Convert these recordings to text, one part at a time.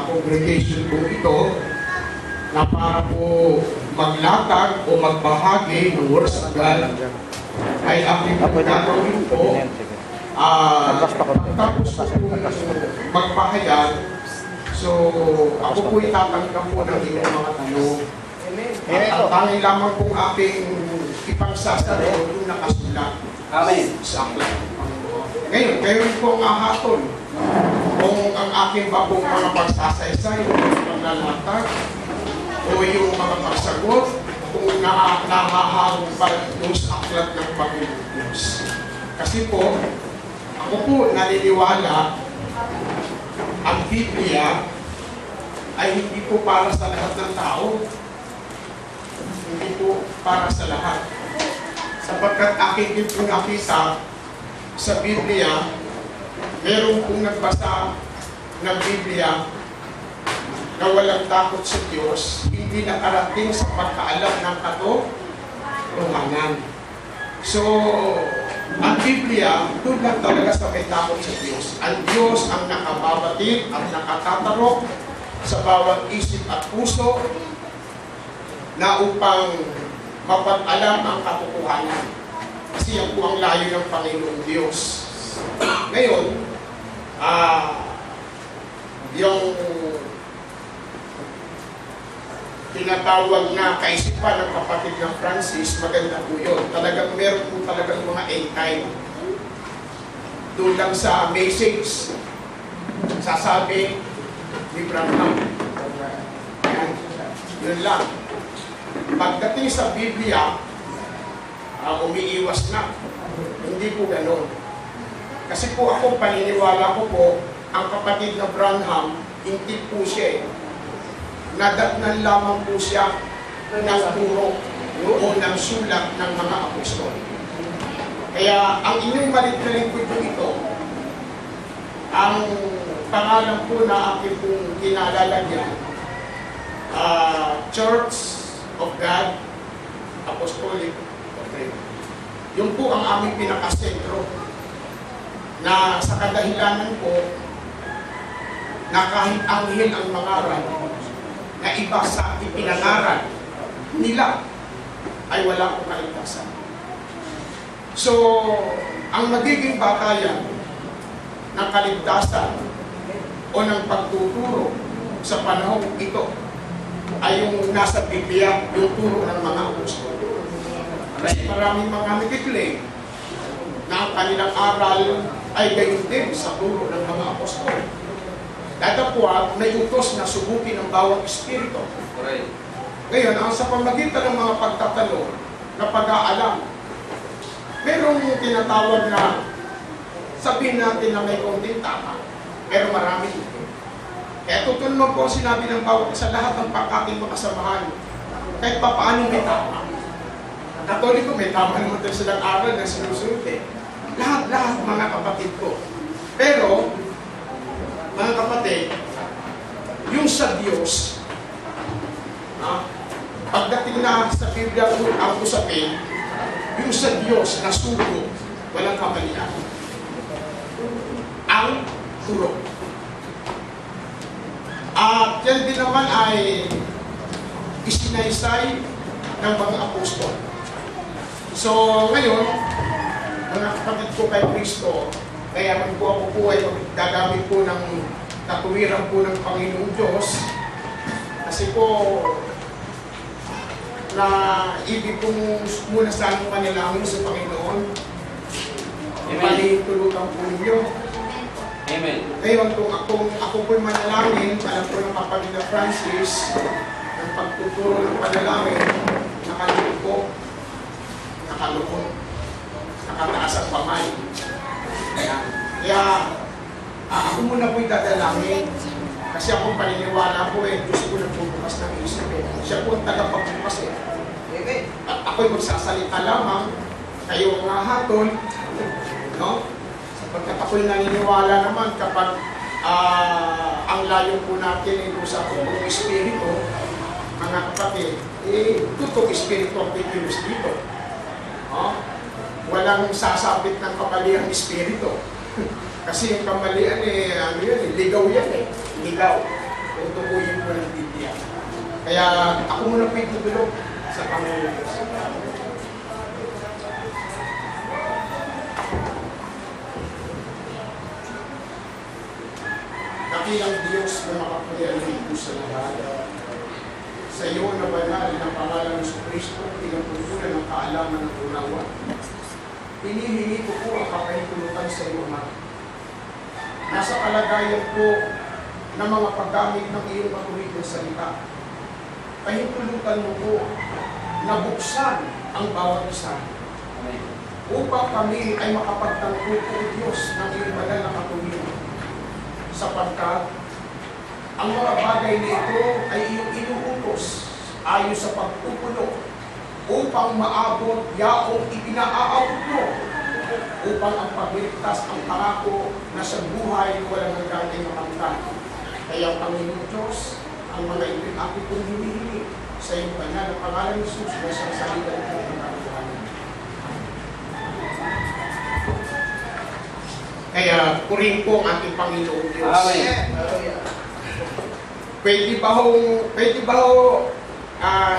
congregation po ito na para po maglatag o magbahagi ng words of God ay aking gagawin po tapos po magpahayag. So ako po itatanggap po ng inyong mga tanong at ang tanging lamang pong aking ipangsasaro yung nakasulat sa aklat. Ngayon, kayo rin po ang ahatol kung ang aking babong mga pagsasaysay o paglalatag o yung mga pagsagot kung nakahahang pa yung sa aklat ng Panginoon Diyos. Kasi po, ako po naniniwala ang Biblia ay hindi po para sa lahat ng tao. Hindi po para sa lahat. Sapagkat aking din po nakita sa Biblia, meron pong nagbasa ng Biblia na walang takot sa Diyos, hindi nakarating sa pagkaalam ng katotohanan. So, ang Biblia, doon lang talaga sa may takot sa Diyos. Ang Diyos ang nakababatid at nakatatarok sa bawat isip at puso na upang mapag-alam ang katotohanan. Kasi yan po ang layo ng Panginoong Diyos. Ngayon, yung tinatawag na kaisipan ng kapatid ng Francis, maganda po yun. Talagang meron po talagang mga end time. Doon lang sa message, sasabi ni Branham. Yan. Yun lang. Pagdating sa Biblia, umiiwas na. Hindi po ganun. Kasi po ako, paniniwala ko po, ang kapatid na Branham, hindi po siya nadatnan lamang po siya ng turo o ng sulat ng mga apostol. Kaya ang inyong malit-malit po ito, ang pangalan po na aking pong kinalalagyan, Church of God, Apostolic Doctrine. Yun po ang aming pinakasentro na sa kadahilanan po na kahit anghel ang mangaral na iba sa ipinangaral nila ay wala pong kaligtasan. So, ang magiging batayan ng kaligtasan o ng pagtuturo sa panahon ito ay yung nasa Biblia, yung turo ng mga apostol. Kasi maraming mga nagkiklaim na ang kanilang aral ay gayon din sa turo ng mga apostol. Datapwat, may utos na subukin ng bawat espiritu. Ngayon, ang sa pamagitan ng mga pagtatanong na pag-aalam, merong tinatawag na sabihin natin na may konting tama, pero marami ito. Kaya tutulong mo po sinabi ng bawat sa lahat ng ating makasamahan, kahit pa paano may tama. Ang Katoliko, may tama naman din silang aral na sinusunod eh. Lahat mga kapatid ko. Pero, mga kapatid, yung sa Diyos, pagdating na sa Biblia ang usapin, yung sa Diyos na sugo, walang kamalian. Ang turo. At yan din naman ay isinaysay ng mga apostol. So, ngayon, mga kapatid ko kay Kristo, kaya man po ako po ay gagamit po ng katuwiran po ng Panginoong Diyos. Kasi po, na ibig ko muna sana manalangin sa Panginoon. Palihintulutan po ninyo. Amen. Ngayon, kung ako po'y manalangin, alam ko ng kapatid na Francis, ng pagtuturo ng panalangin, nakalukok, nakataas ang pamay. Kaya ako muna po'y dadalangin, kasi ako paniniwala ko Diyos ko nagpupukas ng isip Siya po ang tagapagpukas At ako'y magsasalita lamang, kayo ang hatol, no? Sapagkat ako'y naniniwala naman kapag ang layo po natin doon sa totoong espiritu, mga kapatid, totoong espiritu ang pipilos dito. Walang sasabit ng kamalihang espiritu. Kasi yung kamalian ligaw yan Ligaw. tutukuyin po ng Biblia. Kaya ako muna po itutulog sa Panginoon Diyos. Dakilang Diyos na makapangyarihan sa lahat. Sa iyo na banal na pangalan ng Kristo, pinagpupunan ng kaalaman ng unawa. Hinihingi ko po ang kapahintulutan sa iyo, Ama. Nasa kalagayan po ng mga paggamit ng iyong matuwid na salita. Pahintulutan mo po na buksan ang bawat isa upang kami ay makapagtangko po, Diyos, ng iyong banal na katuwid. Sapagkat ang mga bagay nito ay iyong inuutos ayon sa pagpupuno upang maabot yaong ipinaaabot mo upang ang pagliligtas ang pangako na sa buhay walang hanggan ay makamtan. Kaya Panginoon Diyos, ang mga ito'y aking kong hinihingi sa iyong banal na pangalan ni Jesus na siyang salita ng katotohanan. Kaya purihin po ang ating Panginoon Diyos. Amen. Pwede ba ho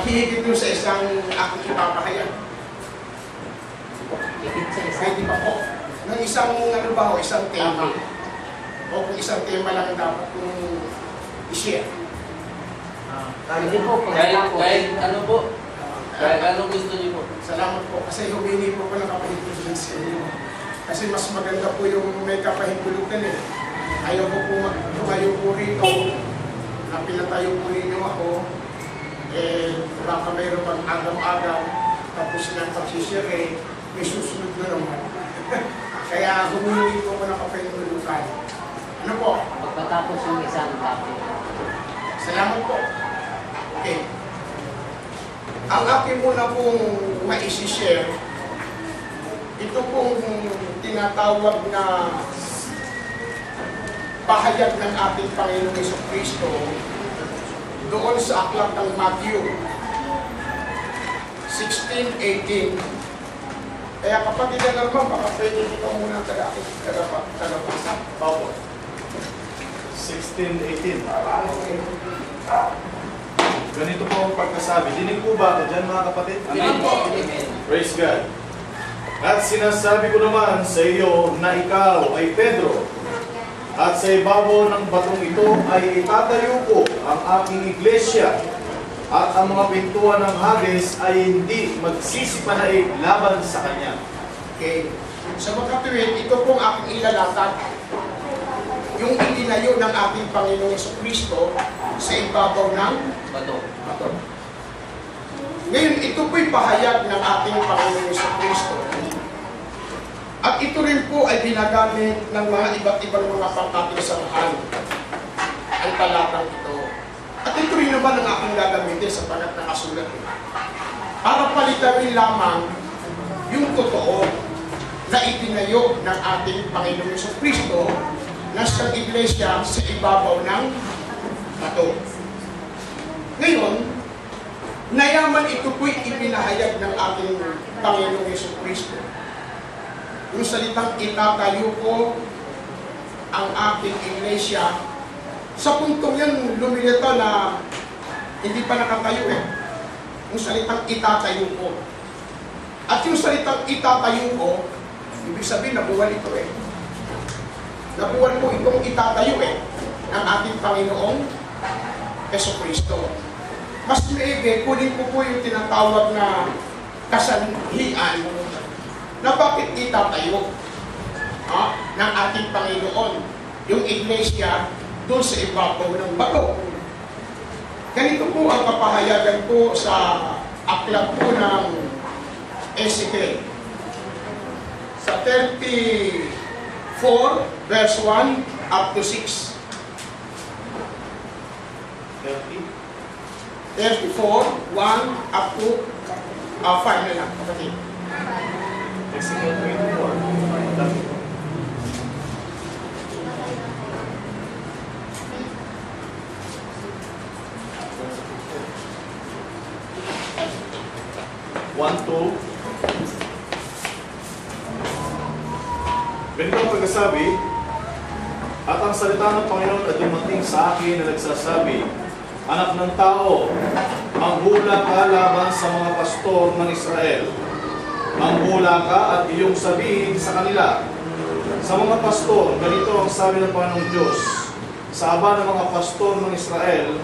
hihigit nyo sa isang aking ipapahayag? Pwede ba po? Ng isang ano ba ho, isang tema? O kung isang tema lang dapat kong i-share? Hindi po, Kahit ano po. Kahit ano gusto niyo po. Salamat po kasi humingi po ko ng kapahintulutan sa inyo. Kasi mas maganda po yung may kapahintulutan eh. Ayaw ko po tumayo po rito na pinatayo po ninyo ako, baka mayroon pang agam-agam, tapos ng pagsisire, may susunod na naman. Kaya humingi po ko ng kapahintulutan. Ano po? Pagkatapos yung isang topic. Salamat po. Okay. Ang akin muna pong maisishare, ito pong tinatawag na pahayag ng ating Panginoong Jesucristo doon sa aklat ng Matthew 16:18. Kaya kapatid na naman, baka pwede dito muna tagapasa. Bawal. 16:18. Ganito po ang pagkasabi. Dinig po ba ako dyan, mga kapatid? Amen. Praise God. At sinasabi ko naman sa iyo na ikaw ay Pedro, at sa ibabaw ng batong ito ay itatayo ko ang aking iglesia, at ang mga pintuan ng Hades ay hindi magsisipanaig laban sa kanya. Okay. Sa magkatuwid, ito pong aking ilalatag. Yung itinayo ng ating Panginoong Jesucristo sa ibabaw ng Bato. bato. Ngayon, ito po'y pahayag ng ating Panginoong Jesucristo. At ito rin po ay ginagamit ng mga iba't ibang mga pangkapisahan. Ang talatang ito. At ito rin naman ang aking gagamitin sa pangat na kasulat. Para palitan rin lamang yung totoo na itinayo ng ating Panginoong Jesucristo na siyang iglesia sa ibabaw ng bato. Ngayon, nayaman ito po'y ipinahayag ng ating Panginoong Jesucristo. Yung salitang itatayo ko ang aking iglesia, sa puntong yan lumilito na hindi pa nakatayo eh. Yung salitang itatayo ko. At yung salitang itatayo ko, ibig sabihin nabuwal ito eh. Nabuwal mo itong itatayo eh ng ating Panginoong Jesucristo. Mas maigi, kunin ko po yung tinatawag na kasanhian na bakit itatayo ng ating Panginoon yung iglesia doon sa ibabaw ng bato. Ganito po ang kapahayagan po sa aklat po ng Ezekiel. Sa 34 verse 1 up to 6. 34, 1 up to 5 na lang. Okay. Ezekiel 24. Ganito ang pagkasabi, At ang salita ng Panginoon ay dumating sa akin na nagsasabi, Anak ng tao, manghula ka laban sa mga pastor ng Israel. Manghula ka at iyong sabihin sa kanila, sa mga pastor, ganito ang sabi ng Panginoong Diyos, sa aba ng mga pastor ng Israel,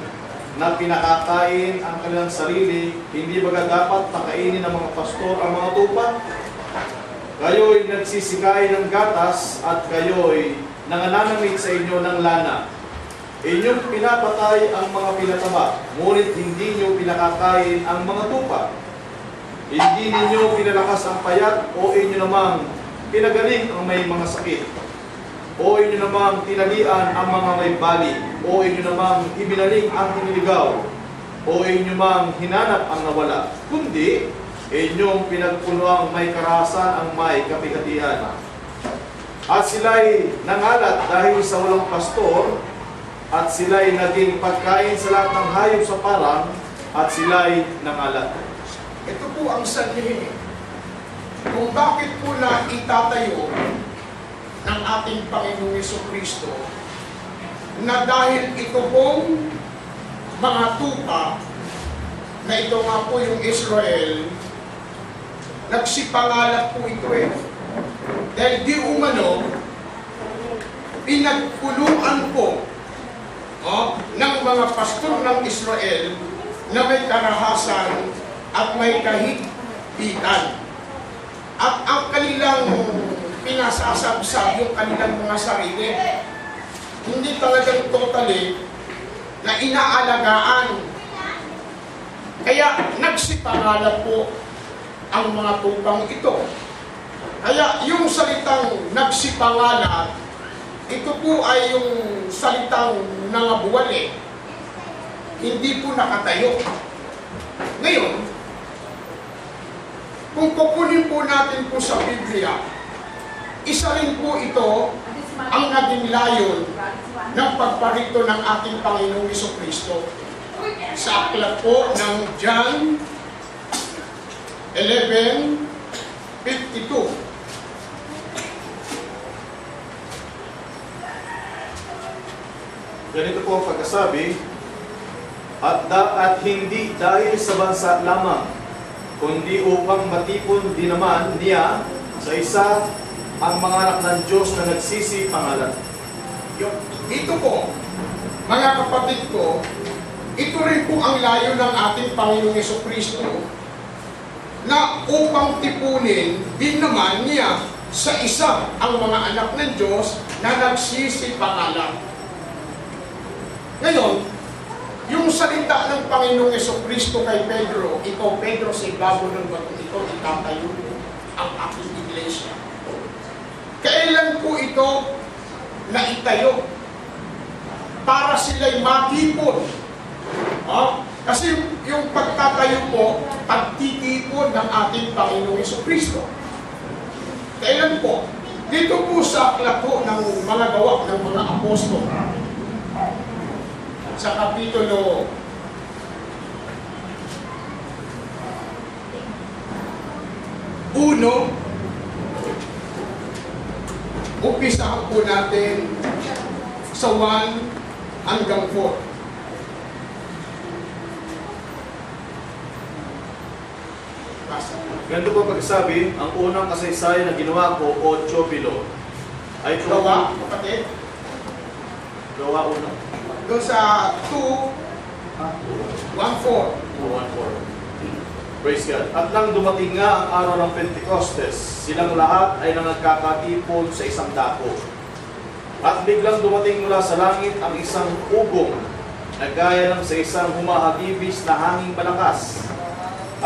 na pinakakain ang kanilang sarili, hindi baga dapat pakainin ng mga pastor ang mga tupa? Kayo'y nagsisikay ng gatas at kayo'y nangananamit sa inyo ng lana. Inyong pinapatay ang mga pinataba, ngunit hindi nyo pinakakain ang mga tupa. Hindi ninyo pinalakas ang payat o inyo namang pinagaling ang may mga sakit. O inyo namang tinalian ang mga may bali, o inyo namang ibinaling ang iniligaw, o inyo namang hinanap ang nawala, kundi inyong pinagpunuang may karahasan ang may kapigatian. At sila'y nangalat dahil sa walang pastor, at sila'y naging pagkain sa lahat ng hayop sa parang, at sila'y nangalat. Ito po ang sanhin kung bakit po na itatayo ng ating Panginoong Jesucristo na dahil ito pong mga tupa na ito nga po yung Israel, nagsipangalap po ito eh. Dahil di umano, pinagpuluan po ng mga pastor ng Israel na may karahasan at may kahigpitan. At ang kanilang pinasasabsab yung kanilang mga sarili, hindi talagang totally na inaalagaan. Kaya nagsipangalap po ang mga tupang ito. Kaya yung salitang nagsipangalap, ito po ay yung salitang nangabuwali. Hindi po nakatayo. Ngayon, kung kukunin po natin po sa Biblia, isa rin po ito ang naging layon ng pagparito ng ating Panginoong Jesucristo. Sa aklat po ng John 11:52. Ganito po ang pagkasabi, at hindi dahil sa bansa lamang, kundi upang matipon din naman niya sa isa ang mga anak ng Diyos na nagsisipangalan. Ito po, mga kapatid ko, ito rin po ang layo ng ating Panginoong Jesucristo na upang tipunin din naman niya sa isa ang mga anak ng Diyos na nagsisipangalan. Ngayon, yung salita ng Panginoong Jesucristo kay Pedro, ikaw Pedro, sa ibabaw ng batong ito, itatayo mo ang aking iglesia. Kailan po ito na itayo? Para sila'y matipon. Kasi yung pagtatayo po, pagtitipon ng ating Panginoong Jesucristo. Kailan po? Dito po sa aklat po ng mga gawa ng mga apostol. Sa kapitulo 1, umpisahan po natin sa 1 hanggang 4. Ganito po pagsabi, ang unang kasaysayan na ginawa ko, 8 bilo, ay Gawa, kapatid, Gawa 1. doon sa 2, 1:4. 1:4. Praise God. At nang dumating nga ang araw ng Pentecostes, silang lahat ay nagkakatipon sa isang dako. At biglang dumating mula sa langit ang isang ugong na gaya ng sa isang humahagibis na hanging malakas.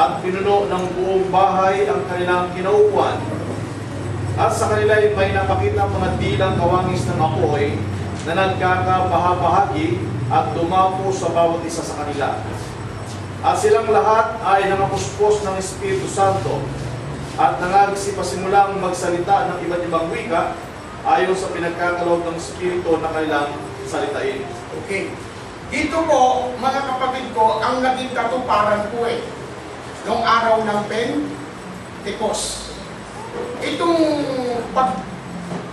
At pinuno ng buong bahay ang kanilang kinaupuan. At sa kanila ay may napakita mga dilang kawangis ng apoy na nagkakabahabahagi at dumapo sa bawat isa sa kanila. At silang lahat ay nangapuspos ng Espiritu Santo at nangagsipasimulang magsalita ng iba't ibang wika ayon sa pinagkakaloob ng Espiritu na kanilang salitain. Okay. Dito po, mga kapatid ko, ang naging katuparan ko noong araw ng Pentecost. Itong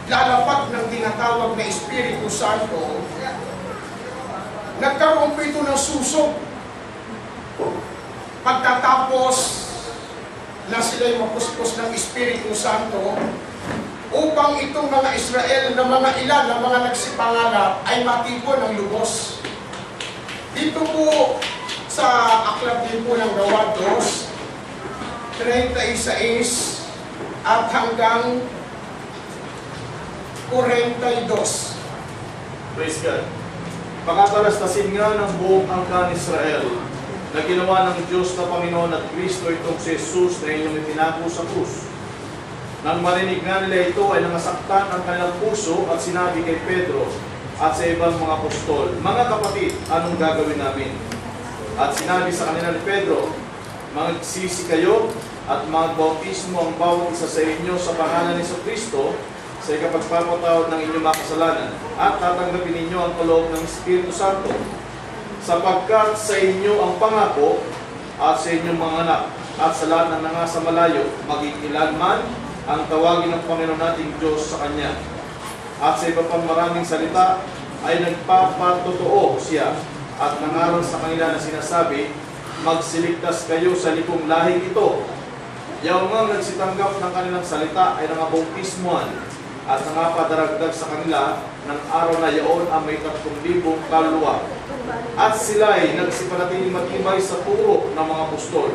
lalapag ng tinatawag na Espiritu Santo, nagkaroon po ito ng susok. Pagkatapos na sila'y mapuspos ng Espiritu Santo, upang itong mga Israel na mga ilan, na mga nagsipangalap, ay matipon ng lubos. Dito po sa aklat din po ng Gawa 2:36 at hanggang 42. Praise God. Pakatalastasin nga ng buong angkan Israel na ginawa ng Diyos na Panginoon at Kristo itong si Jesus na inyong itinako sa krus. Nang marinig nga nila ito ay nangasaktan ang kanilang puso at sinabi kay Pedro at sa ibang mga apostol, "Mga kapatid, anong gagawin namin?" At sinabi sa kanila ni Pedro, "Magsisi kayo at magbautismo ang bawat isa sa inyo sa pangalan ni Kristo sa ikapagpapatawad ng inyong mga kasalanan at tatanggapin ninyo ang kaloob ng Espiritu Santo sapagkat sa inyo ang pangako at sa inyong mga anak at sa lahat ng nangasa malayo magigilan man ang tawagin ng Panginoon nating Diyos sa Kanya." At sa iba pang maraming salita ay nagpapatotoo siya at nangaral sa kanila na sinasabi, "Magsiligtas kayo sa likong lahing ito." Yaong nga nagsitanggap ng kanilang salita ay nangabautismuhan at nangapadaragdag sa kanila ng araw na yaon ang may 3,000 kaluluwa. At sila ay nagsipanatiling matibay sa turo ng mga apostol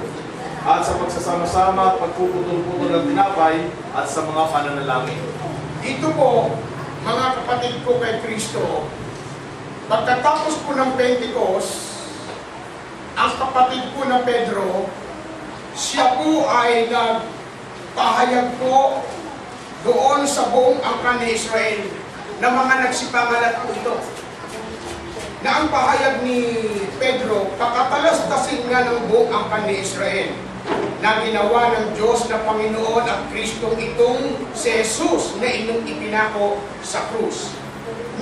at sa pagsasama-sama at pagpuputol-putol ng tinapay at sa mga pananalangin. Ito po, mga kapatid ko kay Kristo, pagkatapos po ng Pentecost, ang kapatid po na Pedro, siya po ay nagpahayag po doon sa buong angkan ni Israel na mga nagsipangalat po ito. Na ang pahayag ni Pedro, pakatalastasin nga ng buong angkan ni Israel na ginawa ng Diyos na Panginoon at Kristong itong si Jesus na inyong ipinako sa krus.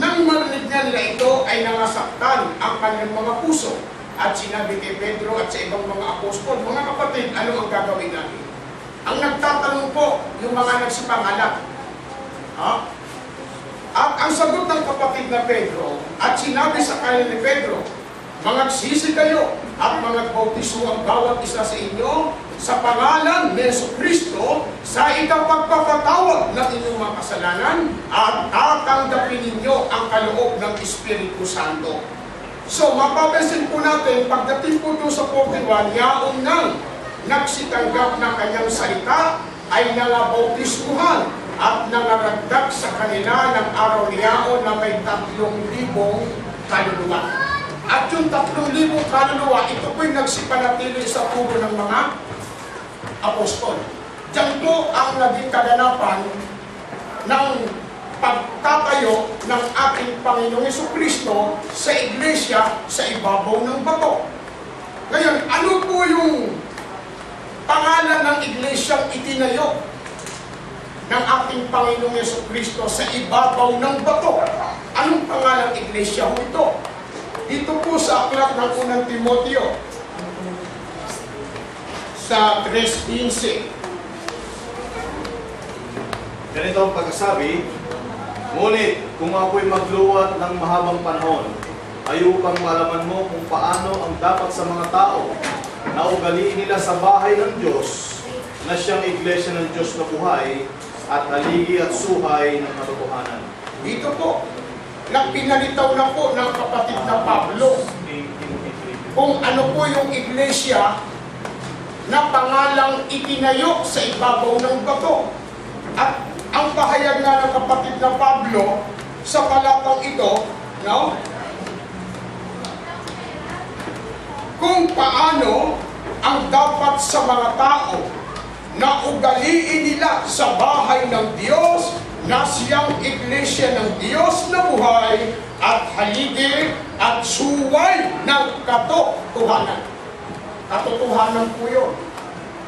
Nang marinig na nila ito ay nangasaktan ang kanilang mga puso at sinabi kay Pedro at sa ibang mga apostol, "Mga kapatid, ano ang gagawin natin?" Ang nagtatanong po, yung mga nagsipangalap. At ang sagot ng kapatid na Pedro at sinabi sa kanila ni Pedro, "Mangagsisi kayo at magbautismo ang bawat isa sa inyo sa pangalan ni Jesucristo sa ikapagpapatawad ng inyong mga kasalanan at tatanggapin ninyo ang kaloob ng Espiritu Santo." So, mapapansin po natin, pagdating po doon sa 41, yaong nang nagsitanggap ng kanyang salita ay nangabautismuhan at nangaragdag sa kanila ng araw niyaon na may 3,000 kaluluwa. At yung 3,000 kaluluwa, ito po'y nagsipanatili sa turo ng mga apostol. Diyan po ang naging kaganapan ng pagtatayo ng ating Panginoong Jesucristo sa iglesia sa ibabaw ng bato. Ngayon, ano po yung pangalan ng iglesyang itinayo ng ating Panginoong Jesucristo sa ibabaw ng bato? Anong pangalan ng iglesia ho ito? Dito po sa aklat ng unang Timoteo sa 3:15. Ganito ang pagkasabi, "Ngunit kung ako'y magluwat ng mahabang panahon, ay upang malaman mo kung paano ang dapat sa mga tao na ugaliin nila sa bahay ng Diyos, na siyang iglesia ng Diyos na buhay at haligi at suhay ng katotohanan." Dito po, pinalitaw na po ng kapatid na Pablo kung ano po yung iglesia na pangalang itinayo sa ibabaw ng bato. At ang pahayag nga ng kapatid na Pablo sa talatang ito, no? Kung paano ang dapat sa mga tao na ugaliin nila sa bahay ng Diyos na siyang iglesia ng Diyos na buhay at haligi at suway ng katotohanan. Katotohanan po yun,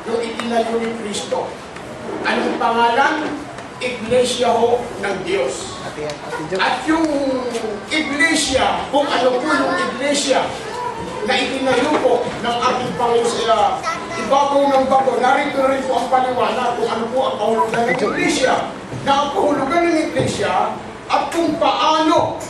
yung itinayo ni Kristo. Anong pangalan? Iglesia ho ng Diyos. At yung iglesia, kung ano po yung iglesia na itinayo po ng ating Panginoon sa ibabaw ng bato. Narito rin po ang paliwanag kung ano po ang kahulugan ng Iglesia. Na ang kahulugan ng Iglesia at kung paano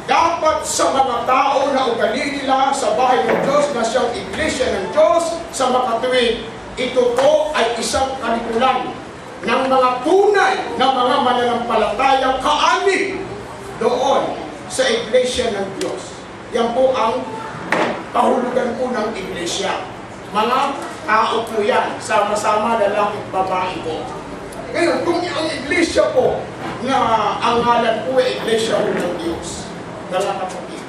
dapat sa mga tao na ugali nila sa bahay ng Diyos na siyang Iglesia ng Diyos sa makatuwid. Ito po ay isang kalikulan ng mga tunay na mga mananampalatayang kaanib doon sa Iglesia ng Diyos. Yan po ang kahulugan po ng Iglesia. Mga tao po yan, sama-sama lalaki at babae po. Ngayon, kung ang Iglesia po na ang ngalan po ay Iglesia po ng Diyos, mga kapatid,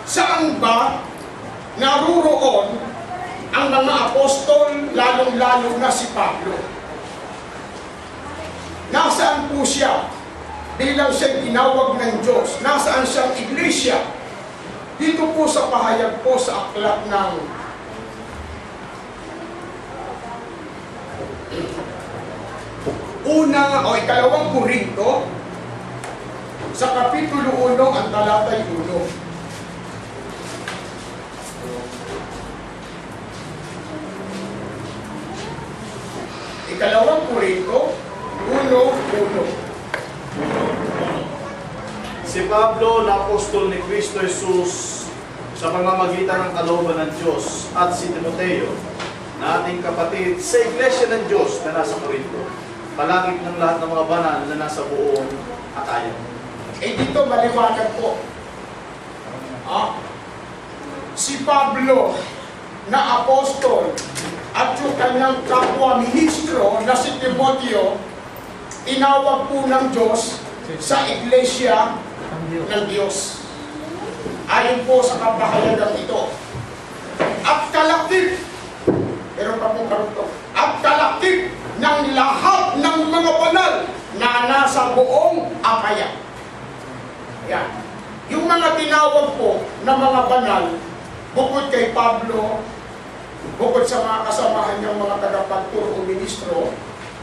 saan ba naruroon ang mga apostol, lalong-lalo na si Pablo? Nasaan po siya bilang siyang tinawag ng Diyos? Nasaan siyang Iglesia? Dito po sa pahayag po sa aklat ng ikalawang Korinto, sa Kapitulo 1, ang talatay 1. Ikalawang Korinto 1:1. Si Pablo, na apostol ni Kristo Jesus sa pamamagitan ng kalooban ng Diyos, at si Timoteo, na ating kapatid sa Iglesia ng Diyos na nasa Corinto, palangit ng lahat ng mga banal na nasa buong Akaya. Dito maliwanag po. Si Pablo na apostol at yung kanyang kapwa-ministro na si Timoteo, tinawag po ng Diyos sa Iglesia ng Diyos. Ayon po sa kapahayagan ito. At kalakip, pero pa pong karugtong, at kalakip ng lahat ng mga banal na nasa buong Akaya. Yan. Yung mga tinawag po na mga banal, bukod kay Pablo, bukod sa mga kasamahan niyang mga tagapagturo o ministro,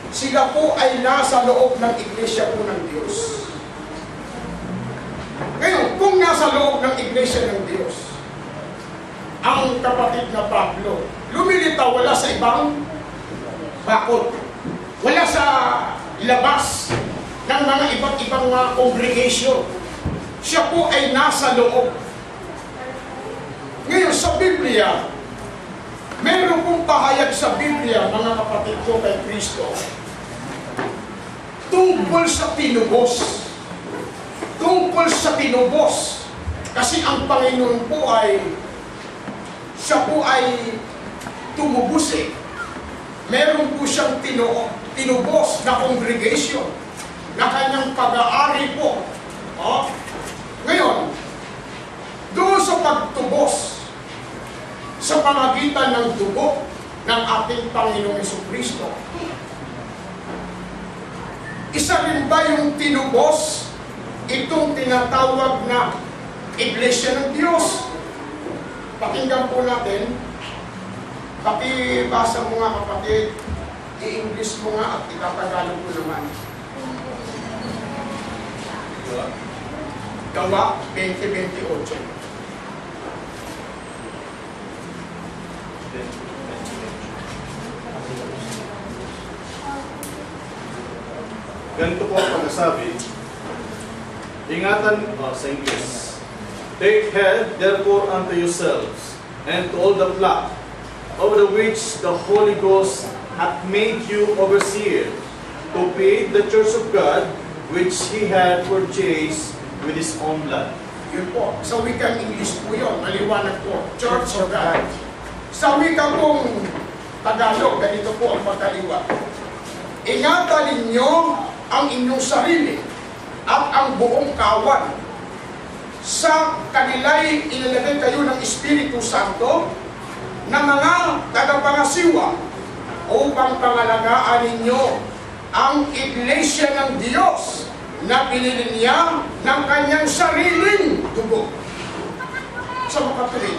sila po ay nasa loob ng Iglesia po ng Diyos. Ngayon, kung nasa loob ng Iglesia ng Diyos, ang kapatid na Pablo, lumilitaw wala sa ibang bakod, wala sa labas ng mga iba't ibang mga congregation. Siya po ay nasa loob. Ngayon, sa Biblia, meron pong pahayag sa Biblia, mga kapatid ko kay Kristo, tungkol sa tinubos. Tungkol sa tinubos. Kasi ang Panginoon po siya po ay tumubos eh. Meron po siyang tinubos na congregation na kanyang pag-aari po. Ngayon, doon sa pagtubos sa pamagitan ng dugo ng ating Panginoong Jesucristo, isa rin ba yung tinubos itong tinatawag na Iglesia ng Diyos? Pakinggan po natin. Pakibasa mo nga kapatid, i-English mo nga at itatagalog mo naman. Gawa 20:28. Ganito po ang pagkasabi. Ingatan sa English. Take heed therefore unto yourselves, and to all the flock, over which the Holy Ghost hath made you overseer, to feed the church of God, which He had purchased with His own blood. Yun po. Sa wikang English po yun. Maliwanag po. Church of God. Sa wikang pong Tagalog, ganito po ang pagkaliwa. Ingatan ninyo ang inyong sarili at ang buong kawan. Sa kanila'y ilalagay kayo ng Espiritu Santo na mga tagapangasiwa upang pangalagaan ninyo ang Iglesia ng Diyos na pinili niya ng kanyang sariling dugo. Sa makatuloy,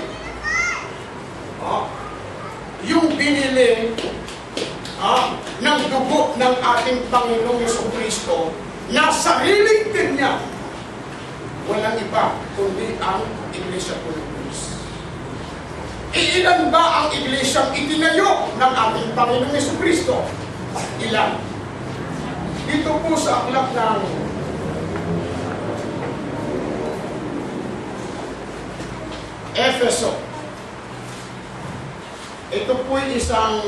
yung binili ng dugo ng ating Panginoong Jesucristo na sariling din niya, walang iba kundi ang Iglesia po ng Diyos. Ilan ba ang iglesyang itinayo ng ating Panginoong Jesucristo? Ilan? Dito po sa aklat ng Efeso. Ito po isang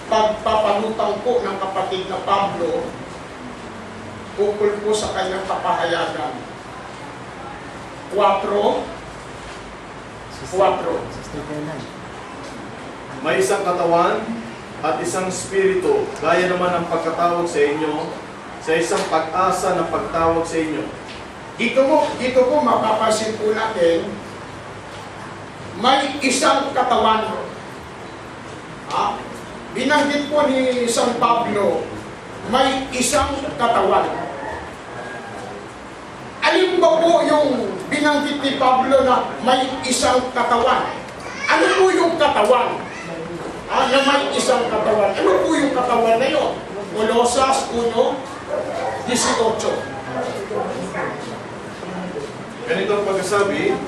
pagpapalutang po ng kapatid na Pablo ukol po sa kanyang kapahayagan. 4. May isang katawan at isang spirito, gaya naman ang pagkatawag sa inyo sa isang pag-asa ng pagtawag sa inyo. Dito po mapapansin po natin, may isang katawan. Binanggit po ni San Pablo, may isang katawan. Alin ba po yung binanggit ni Pablo na may isang katawan? Ano po yung katawan? Na may isang katawan. Ano po yung katawan na yun? Colosas 1:18. Ganito ang pagkasabi,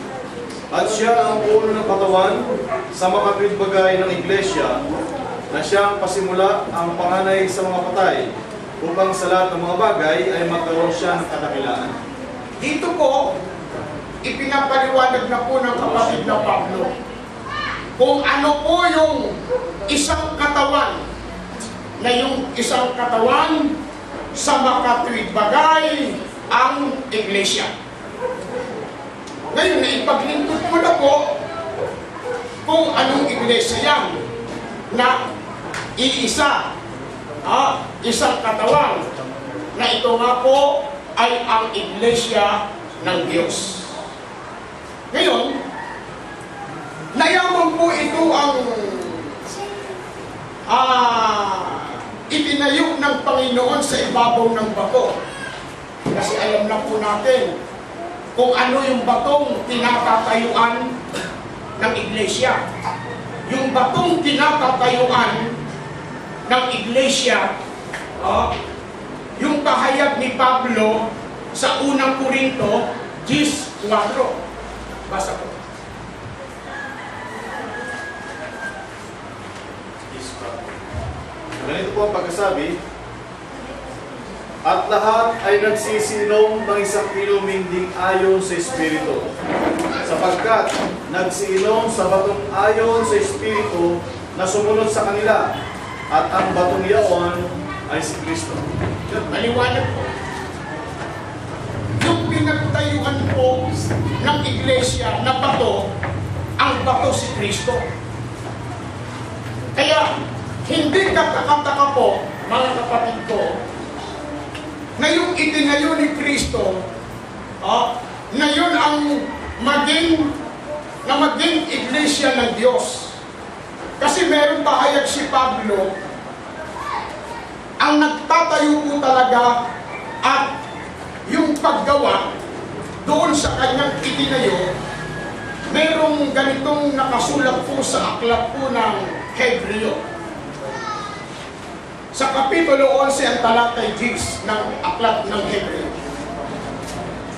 at siya ang ulo ng katawan sa makatwid bagay ng iglesia, na siya ang pasimula ang panganay sa mga patay, upang sa lahat ng mga bagay ay magkaroon siya ng kadakilaan. Dito po, ipinapaliwanag na po ng kapatid na Pablo kung ano po yung isang katawan, na yung isang katawan sa makatwid bagay ang iglesia. Ngayon, ipaglingkod mo na po kung anong iglesia yan na iisa, isang katawan, na ito nga po ay ang iglesia ng Diyos. Ngayon, nayaman po ito ang itinayo ng Panginoon sa ibabaw ng bato. Kasi alam na po natin kung ano yung batong tinatatayuan ng iglesia. Yung batong tinatatayuan ng iglesia, yung pahayag ni Pablo sa unang Korinto 10:4. Basa po. Ganito po ang pagkasabi, at lahat ay nagsisinom ng isang inuming ding ayon sa Espiritu, sapagkat nagsiinom sa batong ayon sa Espiritu na sumunod sa kanila, at ang batong iyon ay si Kristo. Maliwanag po. Yung pinagtayuan po ng iglesia na bato, ang bato si Kristo. Kaya, hindi kakataka po, mga kapatid ko, na yung itinayo ni Kristo, na yun ang maging iglesia ng Diyos. Kasi meron pahayag si Pablo, ang nagtatayo po talaga at yung paggawa doon sa kanyang itinayo, merong ganitong nakasulat po sa aklat po ng Hebreo. Sa Kapitulo 11 ang talatay 10 ng aklat ng Hebreo.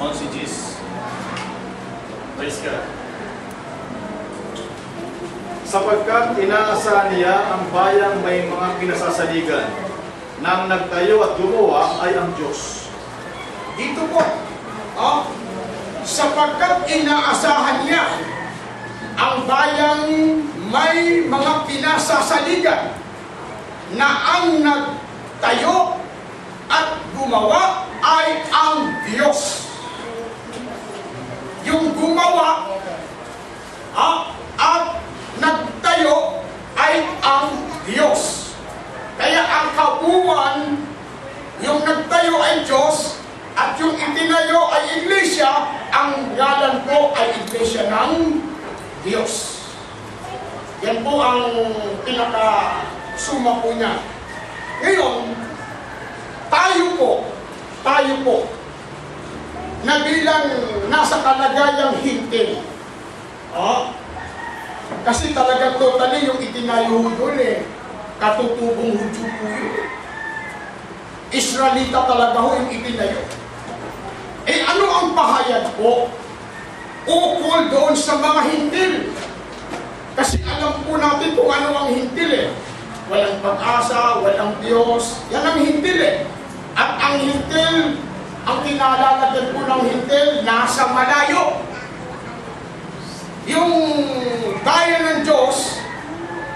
11 Praise God. Sapagkat inaasahan niya ang bayang may mga pinasasaligan, nang nagtayo at gumawa ay ang Diyos. Dito po, sapagkat inaasahan niya ang bayang may mga pinasasaligan, na ang nagtayo at gumawa ay ang Diyos. Yung gumawa at nagtayo ay ang Diyos. Kaya ang kabuuan, yung nagtayo ay Diyos at yung itinayo ay iglesia, ang ngalan po ay iglesia ng Diyos. Yan po ang pinaka-suma po niya. Ngayon, tayo po, na bilang nasa kalagayang hintil. Kasi talaga totally yung itinayo doon katutubong Hudyo po yun. Israelita talaga ho yung itinayo. Ano ang pahayag po? Ukol doon sa mga hintil. Kasi alam po natin kung ano ang hintil eh. Walang pag-asa, walang Diyos. Yan ang hintil eh. At ang hintil, ang kinalalagyan po ng hintil, nasa malayo. Yung bayan ng Diyos,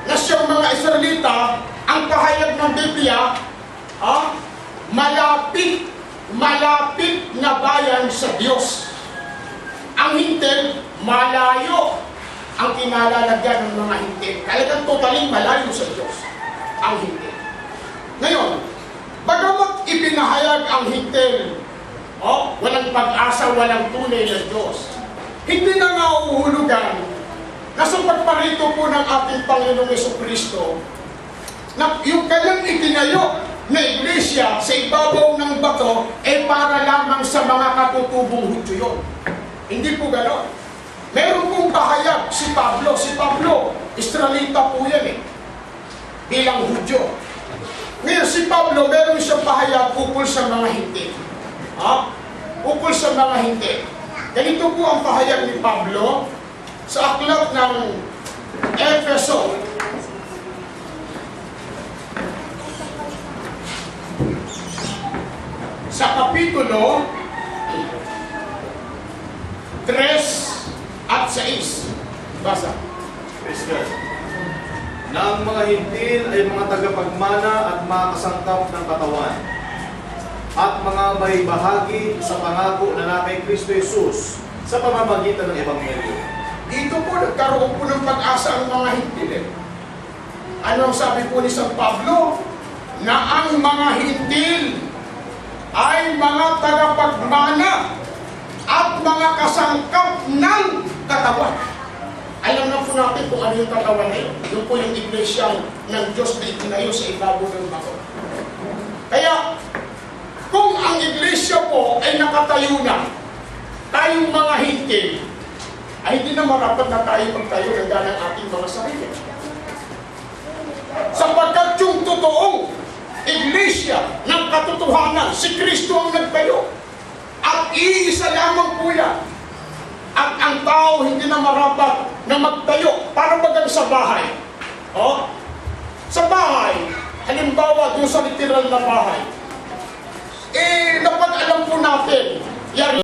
na siyang mga Israelita, ang pahayag ng Biblia, malapit na bayan sa Diyos. Ang hintil, malayo ang kinalalagyan ng mga hintil. Talagang totaling malayo sa Diyos ang hintil. Ngayon, bagamat ipinahayag ang hintil, walang pag-asa, walang tunay na Diyos, hindi na nauhulugan na sa pagparito po ng ating Panginoong Jesucristo na yung kanyang itinayo na iglesia sa ibabaw ng bato ay para lamang sa mga katutubong Hudyo yun. Hindi po gano'n. Meron pong pahayag si Pablo. Si Pablo, Israelita po yan bilang Hudyo. Ngayon si Pablo, meron siyang pahayag ukol sa mga hindi. Ukol sa mga hindi. Ganito po ang pahayag ni Pablo sa aklat ng Efeso. Sa kapitulo 3 at 6. Basa. Praise God. Na ang mga hintil ay mga tagapagmana at mga kasangkap ng katawan at mga may bahagi sa pangako na na kay Kristo Jesus sa pamamagitan ng Ebanghelyo. Dito po nagkaroon po ng pag-asa ang mga hintil. Ano ang sabi po ni San Pablo? Na ang mga hintil ay mga tagapagmana at mga kasangkap ng katawan. Alam na po natin kung ano yung katawan na yun. Yun po yung iglesia ng Diyos na itinayo sa ibabaw ng bato. Kaya, kung ang iglesia po ay nakatayo na, tayong mga hintil, ay hindi na marapat na tayo magtayo ng ganang ating mga sarili. Sapagkat yung totoong iglesia ng katotohanan, si Kristo ang nagtayo. At iisa lamang po yan. At ang tao hindi na marapat na magtayo para bagang sa bahay. Sa bahay, halimbawa doon sa literal na bahay, dapat alam po natin, yan